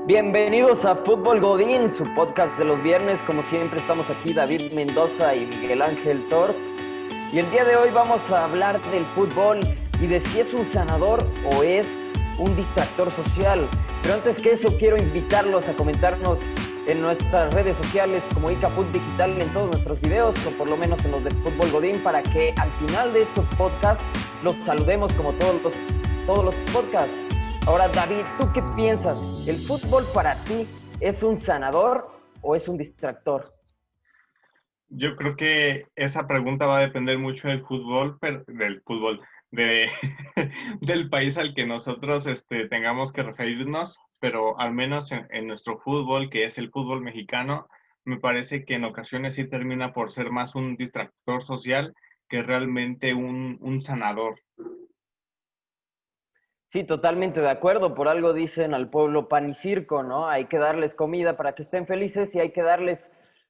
Bienvenidos a Fútbol Godín, su podcast de los viernes. Como siempre estamos aquí David Mendoza y Miguel Ángel Tort. Y el día de hoy vamos a hablar del fútbol y de si es un sanador o es un distractor social. Pero antes que eso quiero invitarlos a comentarnos en nuestras redes sociales como ICAFUT Digital en todos nuestros videos, o por lo menos en los de Fútbol Godín, para que al final de estos podcasts los saludemos como todos los podcasts. Ahora, David, ¿tú qué piensas? ¿El fútbol para ti es un sanador o es un distractor? Yo creo que esa pregunta va a depender mucho del fútbol, de, del país al que nosotros tengamos que referirnos, pero al menos en nuestro fútbol, que es el fútbol mexicano, me parece que en ocasiones sí termina por ser más un distractor social que realmente un sanador. Sí, totalmente de acuerdo. Por algo dicen al pueblo pan y circo, ¿no? Hay que darles comida para que estén felices y hay que darles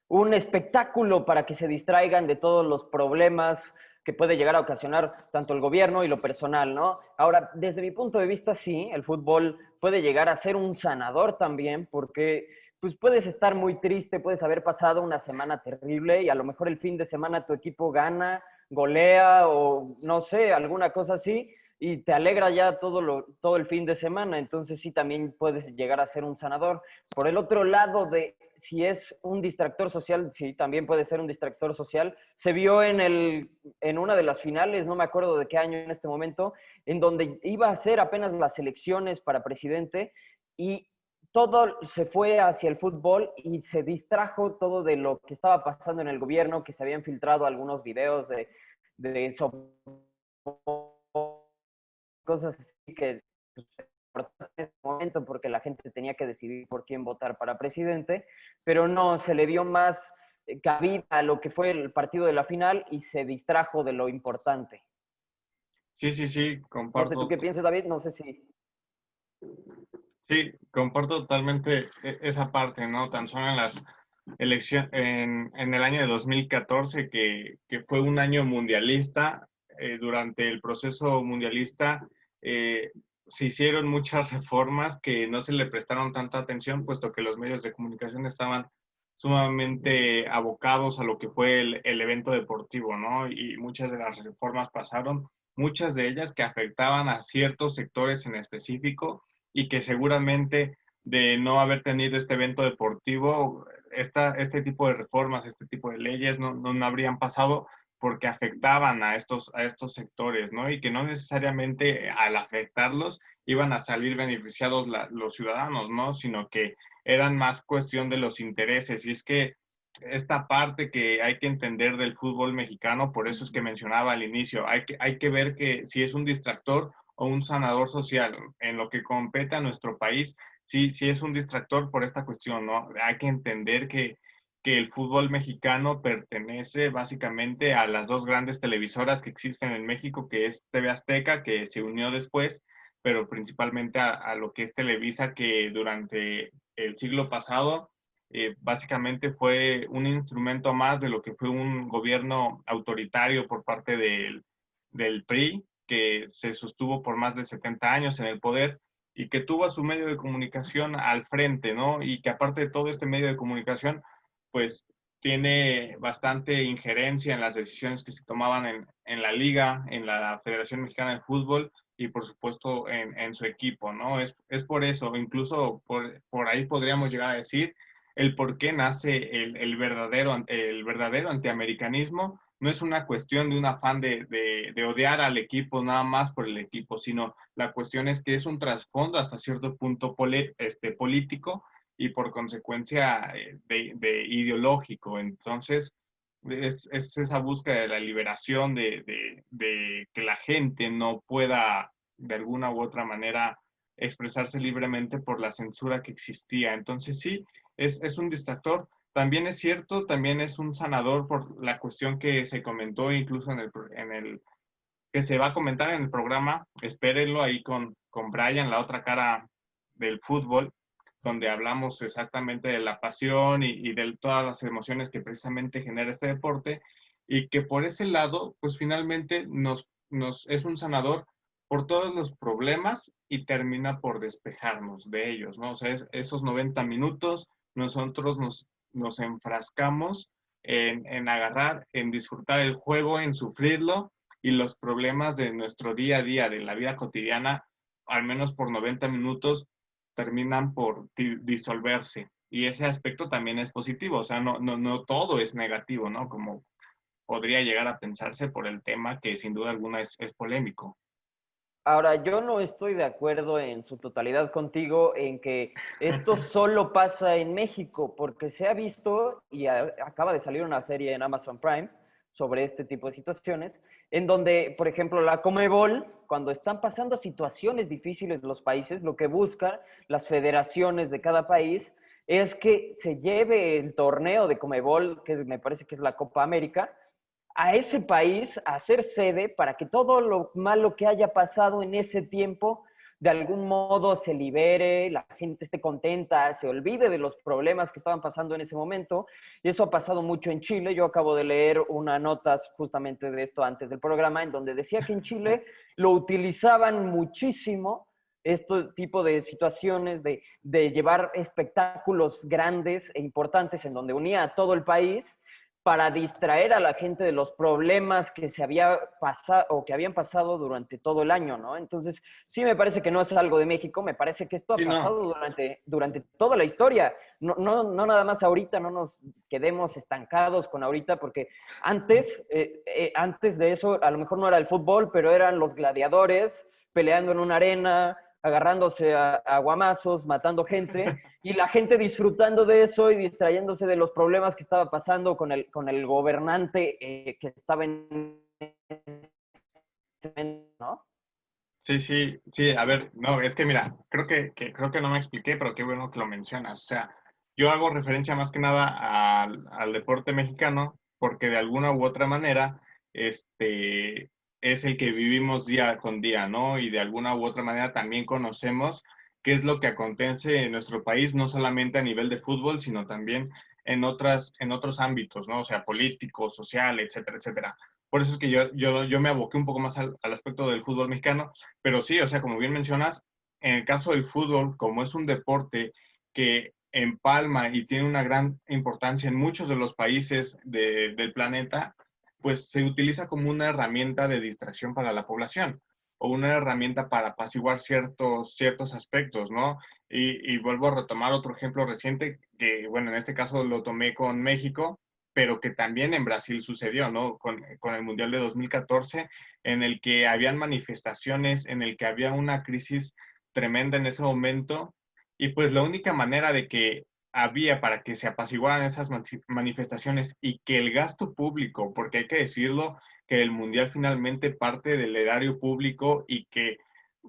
un espectáculo para que se distraigan de todos los problemas que puede llegar a ocasionar tanto el gobierno y lo personal, ¿no? Ahora, desde mi punto de vista, sí, el fútbol puede llegar a ser un sanador también, porque pues puedes estar muy triste, puedes haber pasado una semana terrible y a lo mejor el fin de semana tu equipo gana, golea o no sé, alguna cosa así y te alegra ya todo el fin de semana, entonces sí también puedes llegar a ser un sanador. Por el otro lado de si es un distractor social, sí, también puede ser un distractor social. Se vio en una de las finales, no me acuerdo de qué año en este momento, en donde iba a ser apenas las elecciones para presidente y todo se fue hacia el fútbol y se distrajo todo de lo que estaba pasando en el gobierno, que se habían filtrado algunos videos de cosas así que pues, en ese momento porque la gente tenía que decidir por quién votar para presidente, pero no, se le dio más cabida a lo que fue el partido de la final y se distrajo de lo importante. Sí, sí, sí, No sé tú qué piensas, David, no sé si... comparto totalmente esa parte, ¿no? Tan solo en las elecciones, en el año de 2014, que fue un año mundialista, durante el proceso mundialista eh, se hicieron muchas reformas que no se le prestaron tanta atención, puesto que los medios de comunicación estaban sumamente abocados a lo que fue el evento deportivo, ¿no? Y muchas de las reformas pasaron, muchas de ellas que afectaban a ciertos sectores en específico y que seguramente de no haber tenido este evento deportivo, este tipo de reformas, este tipo de leyes no habrían pasado porque afectaban a estos sectores, ¿no? Y que no necesariamente al afectarlos iban a salir beneficiados los ciudadanos, ¿no? Sino que eran más cuestión de los intereses. Y es que esta parte que hay que entender del fútbol mexicano, por eso es que mencionaba al inicio, hay que ver que si es un distractor o un sanador social en lo que compete a nuestro país, sí es un distractor por esta cuestión, ¿no? Hay que entender que el fútbol mexicano pertenece básicamente a las dos grandes televisoras que existen en México, que es TV Azteca, que se unió después, pero principalmente a lo que es Televisa, que durante el siglo pasado básicamente fue un instrumento más de lo que fue un gobierno autoritario por parte del PRI, que se sostuvo por más de 70 años en el poder y que tuvo a su medio de comunicación al frente, ¿no? Y que aparte de todo este medio de comunicación, pues tiene bastante injerencia en las decisiones que se tomaban en la liga, en la Federación Mexicana de Fútbol y por supuesto en su equipo, ¿no? Es por eso, incluso por ahí podríamos llegar a decir el por qué nace el verdadero antiamericanismo. No es una cuestión de un afán de odiar al equipo nada más por el equipo, sino la cuestión es que es un trasfondo hasta cierto punto político y por consecuencia de ideológico. Entonces, es esa búsqueda de la liberación de que la gente no pueda de alguna u otra manera expresarse libremente por la censura que existía. Entonces sí, es un distractor. También es cierto, también es un sanador por la cuestión que se comentó incluso en el que se va a comentar en el programa. Espérenlo ahí con Brian, la otra cara del fútbol, donde hablamos exactamente de la pasión y de todas las emociones que precisamente genera este deporte y que por ese lado, pues finalmente es un sanador por todos los problemas y termina por despejarnos de ellos, ¿no? O sea, esos 90 minutos nosotros nos enfrascamos en agarrar, en disfrutar el juego, en sufrirlo y los problemas de nuestro día a día, de la vida cotidiana, al menos por 90 minutos, terminan por disolverse. Y ese aspecto también es positivo, o sea, no todo es negativo, ¿no? Como podría llegar a pensarse por el tema que sin duda alguna es polémico. Ahora, yo no estoy de acuerdo en su totalidad contigo en que esto solo pasa en México, porque se ha visto, y acaba de salir una serie en Amazon Prime sobre este tipo de situaciones, en donde, por ejemplo, la Comebol, cuando están pasando situaciones difíciles los países, lo que buscan las federaciones de cada país es que se lleve el torneo de Comebol, que me parece que es la Copa América, a ese país a hacer sede para que todo lo malo que haya pasado en ese tiempo de algún modo se libere, la gente esté contenta, se olvide de los problemas que estaban pasando en ese momento. Y eso ha pasado mucho en Chile. Yo acabo de leer una nota justamente de esto antes del programa, en donde decía que en Chile lo utilizaban muchísimo este tipo de situaciones de llevar espectáculos grandes e importantes en donde unía a todo el país para distraer a la gente de los problemas que se había pasado o que habían pasado durante todo el año, ¿no? Entonces, sí me parece que no es algo de México, me parece que esto ha Sí, no. pasado durante toda la historia. No nada más ahorita, no nos quedemos estancados con ahorita, porque antes de eso, a lo mejor no era el fútbol, pero eran los gladiadores peleando en una arena, agarrándose a guamazos, matando gente, y la gente disfrutando de eso y distrayéndose de los problemas que estaba pasando con el gobernante que estaba en ¿no? Sí, sí, sí, a ver, no, es que mira, creo que no me expliqué, pero qué bueno que lo mencionas. O sea, yo hago referencia más que nada al deporte mexicano, porque de alguna u otra manera, es el que vivimos día con día, ¿no? Y de alguna u otra manera también conocemos qué es lo que acontece en nuestro país, no solamente a nivel de fútbol, sino también en otros ámbitos, ¿no? O sea, político, social, etcétera, etcétera. Por eso es que yo me aboqué un poco más al aspecto del fútbol mexicano, pero sí, o sea, como bien mencionas, en el caso del fútbol, como es un deporte que empalma y tiene una gran importancia en muchos de los países del planeta, pues se utiliza como una herramienta de distracción para la población o una herramienta para apaciguar ciertos aspectos, ¿no? Y vuelvo a retomar otro ejemplo reciente que, bueno, en este caso lo tomé con México, pero que también en Brasil sucedió, ¿no? Con el Mundial de 2014, en el que habían manifestaciones, en el que había una crisis tremenda en ese momento, y pues la única manera de que había para que se apaciguaran esas manifestaciones y que el gasto público, porque hay que decirlo, que el Mundial finalmente parte del erario público y que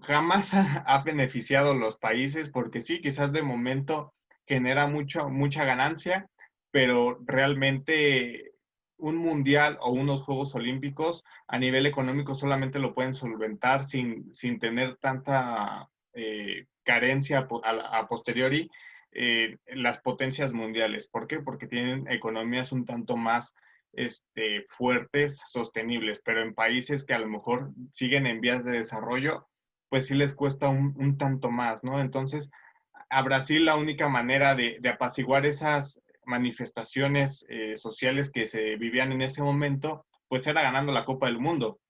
jamás ha beneficiado a los países, porque sí, quizás de momento genera mucha ganancia, pero realmente un mundial o unos Juegos Olímpicos a nivel económico solamente lo pueden solventar sin tener tanta carencia a posteriori las potencias mundiales. ¿Por qué? Porque tienen economías un tanto más fuertes, sostenibles, pero en países que a lo mejor siguen en vías de desarrollo, pues sí les cuesta un tanto más, ¿no? Entonces, a Brasil la única manera de apaciguar esas manifestaciones sociales que se vivían en ese momento, pues era ganando la Copa del Mundo,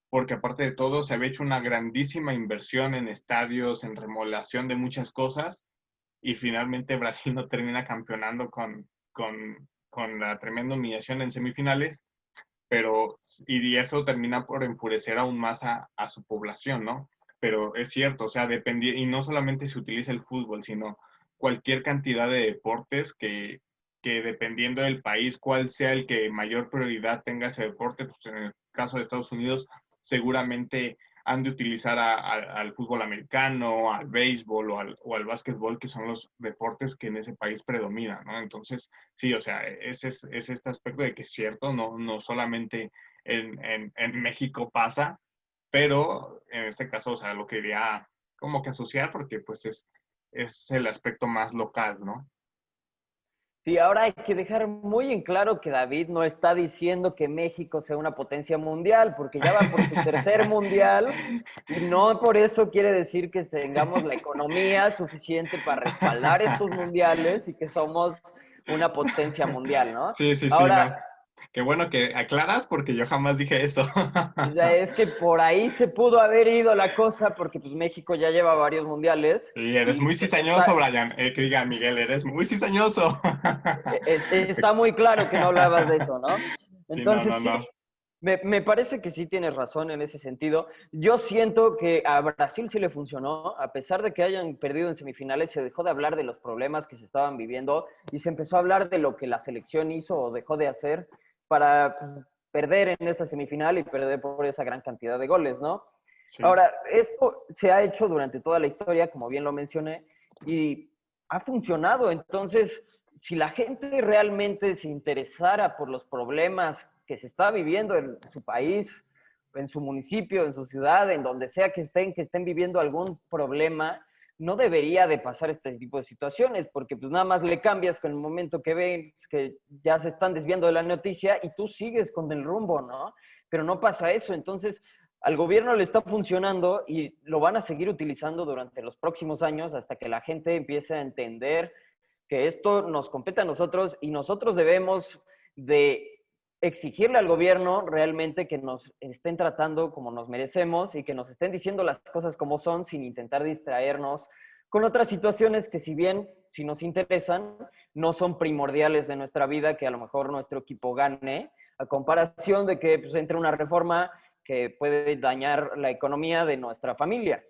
porque aparte de todo se había hecho una grandísima inversión en estadios, en remodelación de muchas cosas, y finalmente Brasil no termina campeonando con la tremenda humillación en semifinales, pero y eso termina por enfurecer aún más a su población, ¿no? Pero es cierto, o sea, depende, y no solamente se utiliza el fútbol, sino cualquier cantidad de deportes que dependiendo del país, cuál sea el que mayor prioridad tenga ese deporte, pues en el caso de Estados Unidos, seguramente han de utilizar al fútbol americano, al béisbol o al básquetbol, que son los deportes que en ese país predominan, ¿no? Entonces, sí, o sea, es este aspecto de que es cierto, no solamente en México pasa, pero en este caso, o sea, lo quería como que asociar porque pues es el aspecto más local, ¿no? Sí, ahora hay que dejar muy en claro que David no está diciendo que México sea una potencia mundial, porque ya va por su tercer mundial y no por eso quiere decir que tengamos la economía suficiente para respaldar estos mundiales y que somos una potencia mundial, ¿no? Sí, sí, sí, Ahora, no. Qué bueno que aclaras porque yo jamás dije eso. o sea, es que por ahí se pudo haber ido la cosa porque pues México ya lleva varios mundiales Y eres y muy pues cizañoso, Brian. Que diga Miguel, eres muy cizañoso. está muy claro que no hablabas de eso, ¿no? Sí, no, Entonces no, sí, no. me parece que sí tienes razón en ese sentido. Yo siento que a Brasil sí le funcionó, a pesar de que hayan perdido en semifinales, se dejó de hablar de los problemas que se estaban viviendo y se empezó a hablar de lo que la selección hizo o dejó de hacer para pues, perder en esa semifinal y perder por esa gran cantidad de goles, ¿no? Sí. Ahora, esto se ha hecho durante toda la historia, como bien lo mencioné, y ha funcionado. Entonces, si la gente realmente se interesara por los problemas que se está viviendo en su país, en su municipio, en su ciudad, en donde sea que estén viviendo algún problema, no debería de pasar este tipo de situaciones, porque pues nada más le cambias con el momento que ven que ya se están desviando de la noticia y tú sigues con el rumbo, ¿no? Pero no pasa eso, entonces al gobierno le está funcionando y lo van a seguir utilizando durante los próximos años hasta que la gente empiece a entender que esto nos compete a nosotros y nosotros debemos de exigirle al gobierno realmente que nos estén tratando como nos merecemos y que nos estén diciendo las cosas como son sin intentar distraernos con otras situaciones que si bien si nos interesan, no son primordiales de nuestra vida, que a lo mejor nuestro equipo gane, a comparación de que pues, entre una reforma que puede dañar la economía de nuestra familia.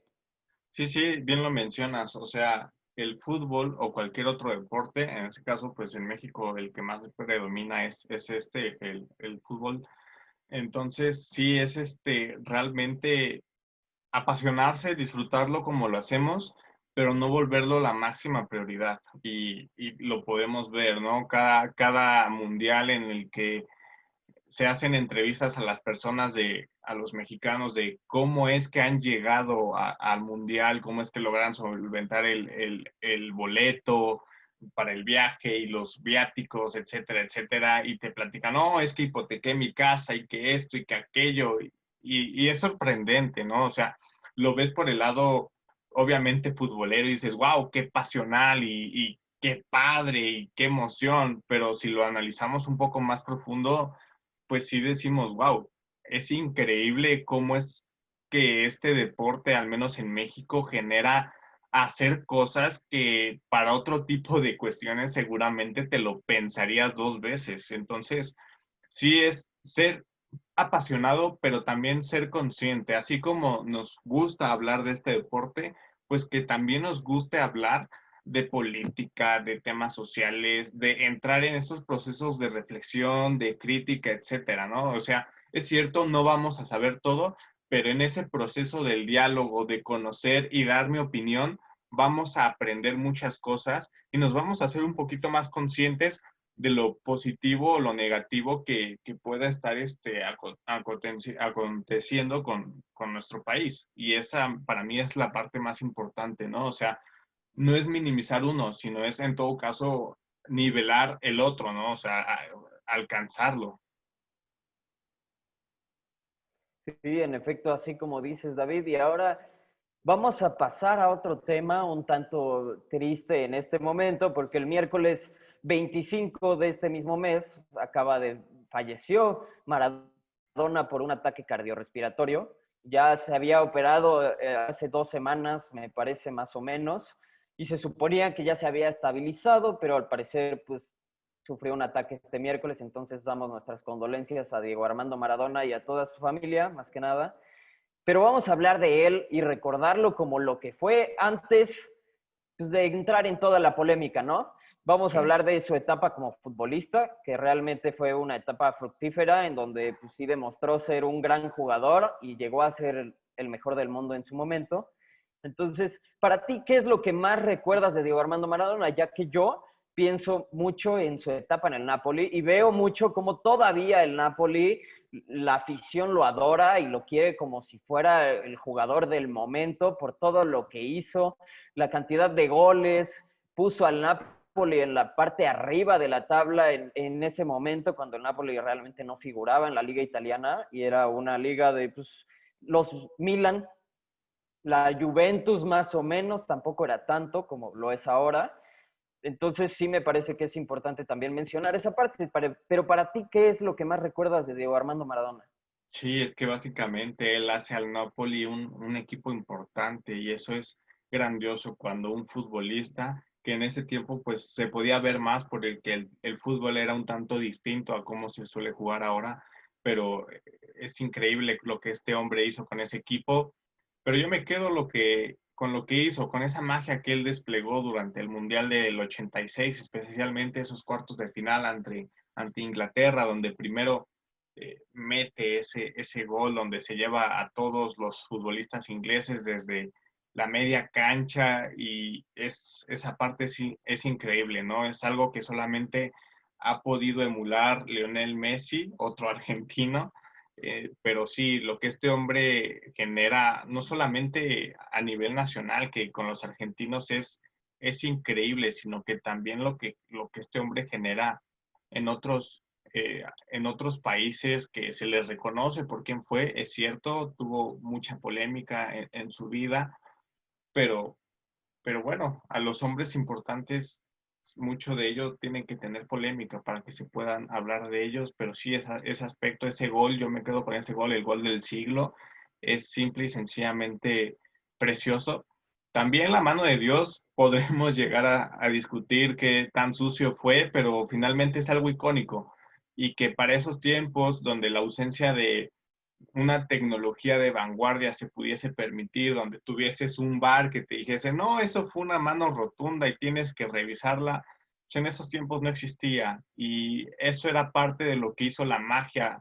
Sí, sí, bien lo mencionas. O sea, el fútbol o cualquier otro deporte, en este caso, pues en México el que más predomina es el fútbol. Entonces, sí, es realmente apasionarse, disfrutarlo como lo hacemos, pero no volverlo la máxima prioridad. Y lo podemos ver, ¿no? Cada mundial en el que se hacen entrevistas a las personas a los mexicanos de cómo es que han llegado al mundial, cómo es que logran solventar el boleto para el viaje y los viáticos, etcétera, etcétera, y te platican, no, es que hipotequé mi casa y que esto y que aquello, y es sorprendente, ¿no? O sea, lo ves por el lado, obviamente, futbolero y dices, wow, qué pasional y qué padre y qué emoción, pero si lo analizamos un poco más profundo, pues sí decimos, wow, es increíble cómo es que este deporte, al menos en México, genera hacer cosas que para otro tipo de cuestiones seguramente te lo pensarías dos veces. Entonces, sí es ser apasionado, pero también ser consciente, así como nos gusta hablar de este deporte, pues que también nos guste hablar de política, de temas sociales, de entrar en esos procesos de reflexión, de crítica, etcétera, ¿no? O sea, es cierto, no vamos a saber todo, pero en ese proceso del diálogo, de conocer y dar mi opinión, vamos a aprender muchas cosas y nos vamos a hacer un poquito más conscientes de lo positivo o lo negativo que pueda estar aconteciendo con nuestro país. Y esa para mí es la parte más importante, ¿no? O sea, no es minimizar uno, sino es en todo caso nivelar el otro, ¿no? O sea, alcanzarlo. Sí, en efecto, así como dices, David. Y ahora vamos a pasar a otro tema un tanto triste en este momento, porque el miércoles 25 de este mismo mes falleció Maradona por un ataque cardiorrespiratorio. Ya se había operado hace 2 semanas, me parece más o menos, y se suponía que ya se había estabilizado, pero al parecer pues sufrió un ataque este miércoles, entonces damos nuestras condolencias a Diego Armando Maradona y a toda su familia, más que nada. Pero vamos a hablar de él y recordarlo como lo que fue antes pues, de entrar en toda la polémica, ¿no? Vamos a Sí. hablar de su etapa como futbolista, que realmente fue una etapa fructífera en donde pues, sí demostró ser un gran jugador y llegó a ser el mejor del mundo en su momento. Entonces, para ti, ¿qué es lo que más recuerdas de Diego Armando Maradona? Ya que yo pienso mucho en su etapa en el Napoli y veo mucho como todavía el Napoli, la afición lo adora y lo quiere como si fuera el jugador del momento por todo lo que hizo, la cantidad de goles, puso al Napoli Napoli en la parte arriba de la tabla en ese momento, cuando el Napoli realmente no figuraba en la liga italiana y era una liga de pues, los Milan, la Juventus más o menos, tampoco era tanto como lo es ahora. Entonces sí me parece que es importante también mencionar esa parte. Pero para ti, ¿qué es lo que más recuerdas de Diego Armando Maradona? Sí, es que básicamente él hace al Napoli un equipo importante y eso es grandioso cuando un futbolista que en ese tiempo pues se podía ver más por el que el fútbol era un tanto distinto a cómo se suele jugar ahora, pero es increíble lo que este hombre hizo con ese equipo, pero yo me quedo con lo que hizo, con esa magia que él desplegó durante el Mundial del 86, especialmente esos cuartos de final ante Inglaterra, donde primero mete ese gol donde se lleva a todos los futbolistas ingleses desde la media cancha y esa parte sí, es increíble, ¿no? Es algo que solamente ha podido emular Lionel Messi, otro argentino, pero sí, lo que este hombre genera, no solamente a nivel nacional, que con los argentinos es increíble, sino que también lo que este hombre genera en en otros países que se les reconoce por quién fue, es cierto, tuvo mucha polémica en su vida, pero, pero bueno, a los hombres importantes, mucho de ellos tienen que tener polémica para que se puedan hablar de ellos, pero sí, ese aspecto, ese gol, yo me quedo con ese gol, el gol del siglo, es simple y sencillamente precioso. También la mano de Dios podremos llegar a discutir qué tan sucio fue, pero finalmente es algo icónico y que para esos tiempos donde la ausencia de una tecnología de vanguardia se pudiese permitir, donde tuvieses un bar que te dijese, no, eso fue una mano rotunda y tienes que revisarla, pues en esos tiempos no existía y eso era parte de lo que hizo la magia,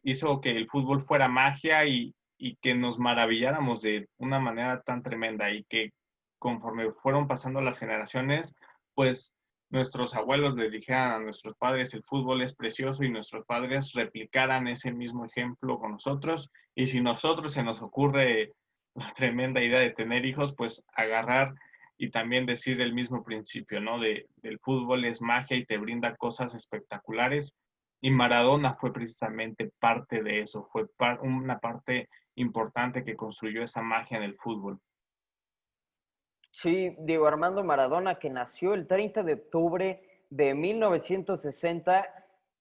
hizo que el fútbol fuera magia y que nos maravilláramos de una manera tan tremenda y que conforme fueron pasando las generaciones, pues nuestros abuelos les dijeran a nuestros padres el fútbol es precioso y nuestros padres replicaran ese mismo ejemplo con nosotros. Y si nosotros se nos ocurre la tremenda idea de tener hijos, pues agarrar y también decir el mismo principio, ¿no? Del fútbol es magia y te brinda cosas espectaculares. Y Maradona fue precisamente parte de eso, fue una parte importante que construyó esa magia en el fútbol. Sí, Diego Armando Maradona, que nació el 30 de octubre de 1960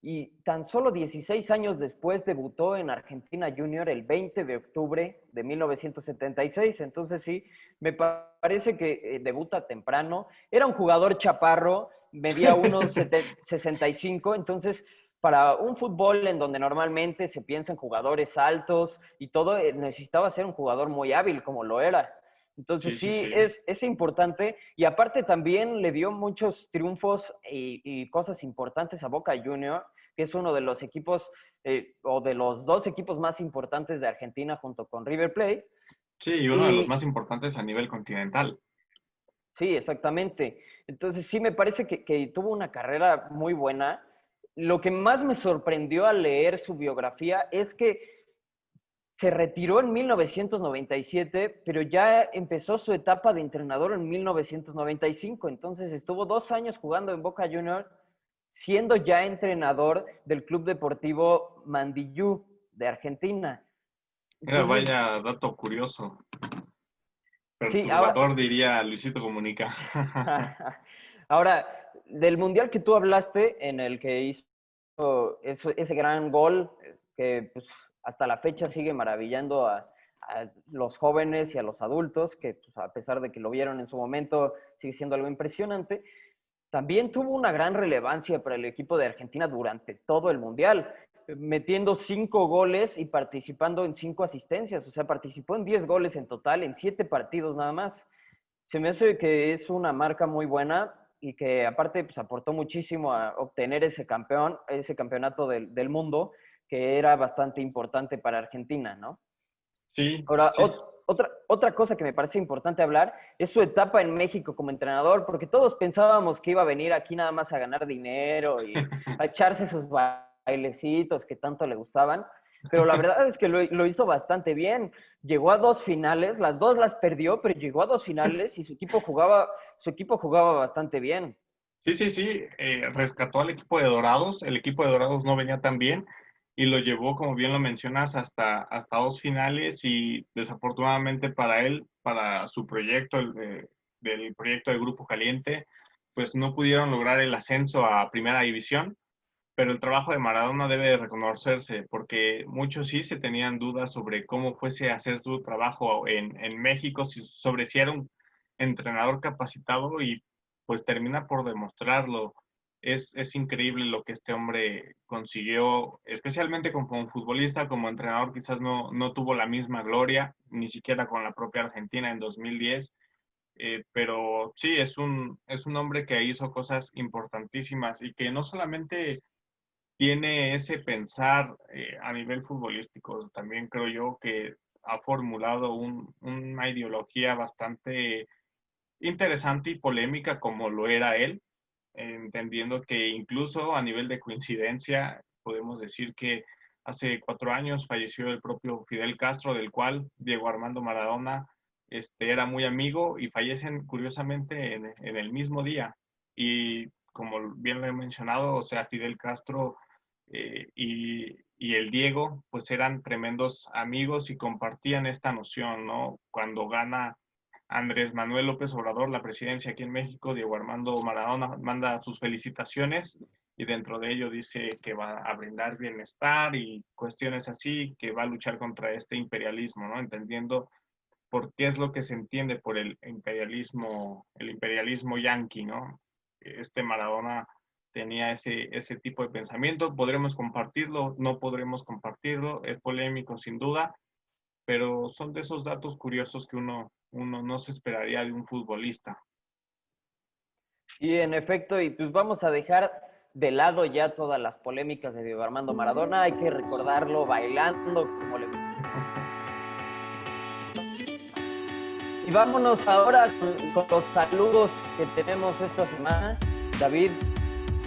y tan solo 16 años después debutó en Argentina Junior el 20 de octubre de 1976. Entonces sí, me parece que debuta temprano. Era un jugador chaparro, medía 1,65, entonces para un fútbol en donde normalmente se piensa en jugadores altos y todo, necesitaba ser un jugador muy hábil como lo era. Entonces Sí, sí, sí, sí. es importante y aparte también le dio muchos triunfos y cosas importantes a Boca Junior, que es uno de los equipos o de los dos equipos más importantes de Argentina junto con River Plate. Sí, y uno de los Y más importantes a nivel continental. sí, exactamente. Entonces sí me parece que tuvo una carrera muy buena. Lo que más me sorprendió al leer su biografía es que se retiró en 1997, pero ya empezó su etapa de entrenador en 1995. Entonces estuvo 2 años jugando en Boca Juniors, siendo ya entrenador del Club Deportivo Mandillú de Argentina. Era Entonces, vaya dato curioso, sí, ahora, perturbador diría Luisito Comunica. ahora, del mundial que tú hablaste, en el que hizo ese gran gol, que pues, hasta la fecha sigue maravillando a los jóvenes y a los adultos, que pues, a pesar de que lo vieron en su momento, sigue siendo algo impresionante. También tuvo una gran relevancia para el equipo de Argentina durante todo el mundial, metiendo 5 goles y participando en 5 asistencias. O sea, participó en 10 goles en total, en 7 partidos nada más. Se me hace que es una marca muy buena y que aparte pues, aportó muchísimo a obtener ese campeonato del mundo, que era bastante importante para Argentina, ¿no? Sí, Ahora, sí, otra cosa que me parece importante hablar es su etapa en México como entrenador, porque todos pensábamos que iba a venir aquí nada más a ganar dinero y a echarse sus bailecitos que tanto le gustaban, pero la verdad es que lo hizo bastante bien. Llegó a 2 finales, las dos las perdió, pero llegó a 2 finales y su equipo jugaba bastante bien. Sí, rescató al equipo de Dorados. El equipo de Dorados no venía tan bien y lo llevó, como bien lo mencionas, hasta 2 finales y desafortunadamente para él, para su proyecto, del proyecto de Grupo Caliente, pues no pudieron lograr el ascenso a Primera División, pero el trabajo de Maradona debe de reconocerse porque muchos sí se tenían dudas sobre cómo fuese a hacer su trabajo en México, sobre si era un entrenador capacitado y pues termina por demostrarlo. Es increíble lo que este hombre consiguió, especialmente como un futbolista, como entrenador quizás no tuvo la misma gloria, ni siquiera con la propia Argentina en 2010, pero sí, es un hombre que hizo cosas importantísimas y que no solamente tiene ese pensar a nivel futbolístico, también creo yo que ha formulado una ideología bastante interesante y polémica como lo era él, entendiendo que incluso a nivel de coincidencia podemos decir que hace 4 años falleció el propio Fidel Castro, del cual Diego Armando Maradona era muy amigo y fallecen curiosamente en el mismo día. Y como bien lo he mencionado, o sea, Fidel Castro y el Diego pues eran tremendos amigos y compartían esta noción, ¿no? Cuando gana Andrés Manuel López Obrador la presidencia aquí en México, Diego Armando Maradona manda sus felicitaciones y dentro de ello dice que va a brindar bienestar y cuestiones así, que va a luchar contra este imperialismo, ¿no? Entendiendo por qué es lo que se entiende por el imperialismo yanqui, ¿no? Maradona tenía ese tipo de pensamiento, podremos compartirlo, no podremos compartirlo, es polémico sin duda, pero son de esos datos curiosos que uno no se esperaría de un futbolista. Y en efecto, y pues vamos a dejar de lado ya todas las polémicas de Diego Armando Maradona, hay que recordarlo bailando como le... Y vámonos ahora con los saludos que tenemos esta semana. David,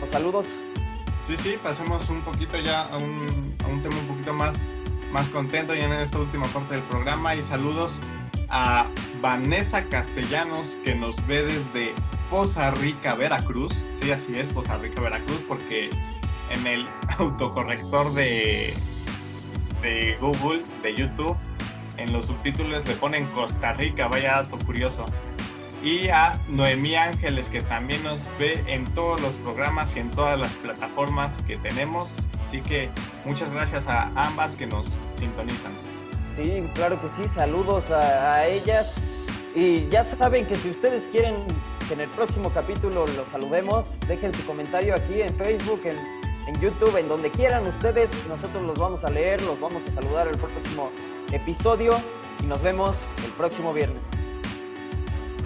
los saludos. Sí, pasemos un poquito ya a un tema un poquito más contento ya en esta última parte del programa y saludos a Vanessa Castellanos que nos ve desde Poza Rica, Veracruz. Sí, así es, Poza Rica, Veracruz, porque en el autocorrector de Google, de YouTube, en los subtítulos le ponen Costa Rica, vaya dato curioso. Y a Noemí Ángeles, que también nos ve en todos los programas y en todas las plataformas que tenemos. Así que muchas gracias a ambas que nos sintonizan. Sí, claro que sí, saludos a ellas. Y ya saben que si ustedes quieren que en el próximo capítulo los saludemos, dejen su comentario aquí en Facebook, en YouTube, en donde quieran ustedes. Nosotros los vamos a leer, los vamos a saludar el próximo episodio y nos vemos el próximo viernes.